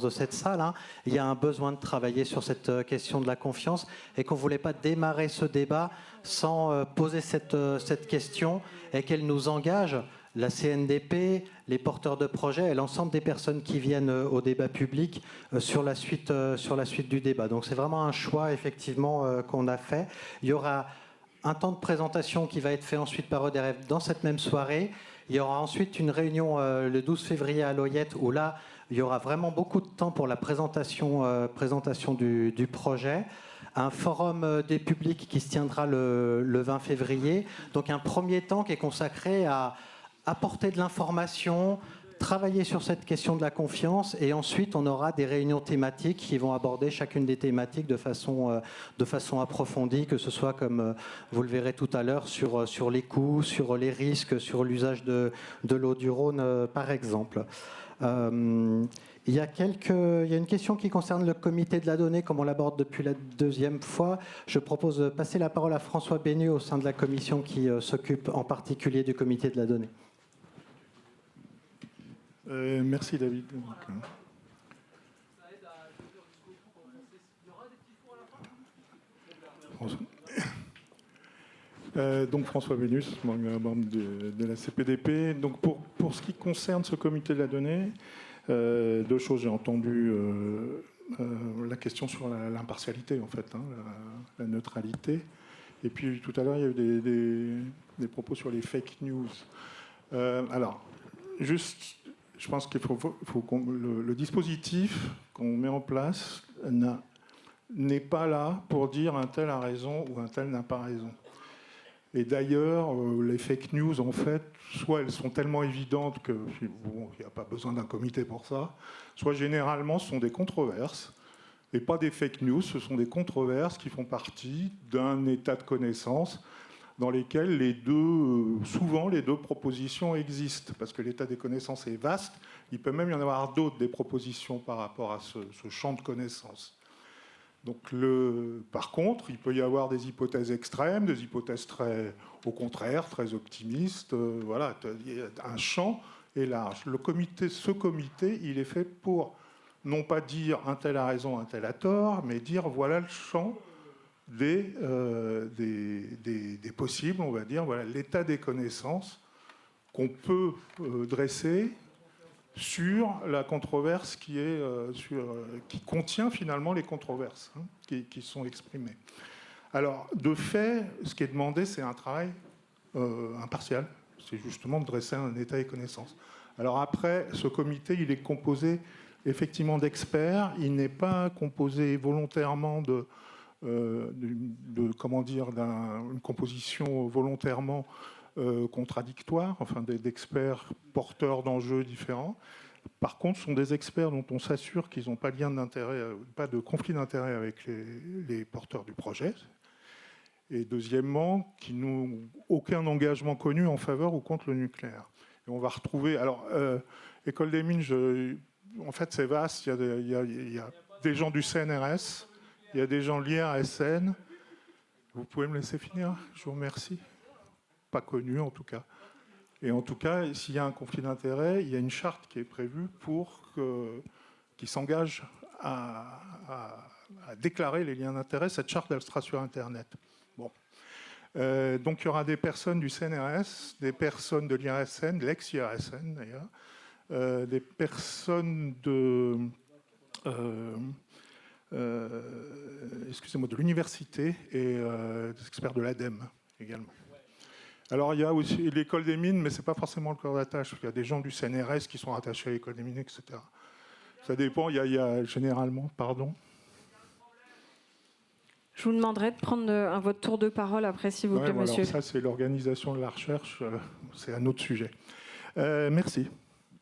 de cette salle, hein, il y a un besoin de travailler sur cette question de la confiance et qu'on ne voulait pas démarrer ce débat sans poser cette question et qu'elle nous engage, la CNDP, les porteurs de projets et l'ensemble des personnes qui viennent au débat public sur la suite du débat. Donc c'est vraiment un choix effectivement qu'on a fait. Il y aura un temps de présentation qui va être fait ensuite par EDRF dans cette même soirée. Il y aura ensuite une réunion le 12 février à Loyette où là, il y aura vraiment beaucoup de temps pour la présentation du projet. Un forum des publics qui se tiendra le 20 février. Donc un premier temps qui est consacré à apporter de l'information, travailler sur cette question de la confiance et ensuite on aura des réunions thématiques qui vont aborder chacune des thématiques de façon approfondie, que ce soit comme vous le verrez tout à l'heure sur les coûts, sur les risques, sur l'usage de l'eau du Rhône par exemple. Il y a une question qui concerne le comité de la donnée, comme on l'aborde depuis la deuxième fois. Je propose de passer la parole à François Bénu au sein de la commission qui s'occupe en particulier du comité de la donnée. Merci David. Donc François Bénus, membre de la CPDP. Donc pour ce qui concerne ce comité de la donnée, deux choses. J'ai entendu la question sur l'impartialité, en fait, hein, la neutralité. Et puis tout à l'heure, il y a eu des propos sur les fake news. Alors, juste, je pense qu'il faut le dispositif qu'on met en place n'est pas là pour dire un tel a raison ou un tel n'a pas raison. Et d'ailleurs, les fake news, en fait, soit elles sont tellement évidentes qu'il n'y a pas besoin d'un comité pour ça, soit généralement ce sont des controverses, et pas des fake news, ce sont des controverses qui font partie d'un état de connaissance dans lesquels souvent les deux propositions existent, parce que l'état des connaissances est vaste, il peut même y en avoir d'autres, des propositions par rapport à ce champ de connaissances. Donc par contre, il peut y avoir des hypothèses extrêmes, des hypothèses au contraire, très optimistes. Voilà, un champ est large. Ce comité, il est fait pour non pas dire un tel a raison, un tel a tort, mais dire voilà le champ des possibles, on va dire, voilà l'état des connaissances qu'on peut dresser sur la controverse qui contient finalement les controverses qui sont exprimées. Alors, de fait, ce qui est demandé, c'est un travail impartial. C'est justement de dresser un état des connaissances. Alors après, ce comité, il est composé effectivement d'experts. Il n'est pas composé volontairement d'une composition volontairement contradictoires, enfin d'experts porteurs d'enjeux différents. Par contre, ce sont des experts dont on s'assure qu'ils n'ont pas de lien d'intérêt, pas de conflit d'intérêt avec les porteurs du projet. Et deuxièmement, qui n'ont aucun engagement connu en faveur ou contre le nucléaire. Et on va retrouver... Alors, École des mines, en fait, c'est vaste. Il y a des gens du CNRS, il y a des gens de l'IRSN. Vous pouvez me laisser finir? Je vous remercie. Pas connu en tout cas. Et en tout cas, s'il y a un conflit d'intérêts, il y a une charte qui est prévue qui s'engage à déclarer les liens d'intérêt. Cette charte, elle sera sur Internet. Bon. Donc il y aura des personnes du CNRS, des personnes de l'IRSN, de l'ex-IRSN d'ailleurs, des personnes de l'université et des experts de l'ADEME également. Alors, il y a aussi l'école des mines, mais ce n'est pas forcément le corps d'attache. Il y a des gens du CNRS qui sont rattachés à l'école des mines, etc. Ça dépend. Il y a généralement... Pardon. Je vous demanderai de prendre votre tour de parole après, s'il vous plaît, monsieur. Alors ça, c'est l'organisation de la recherche. C'est un autre sujet. Merci.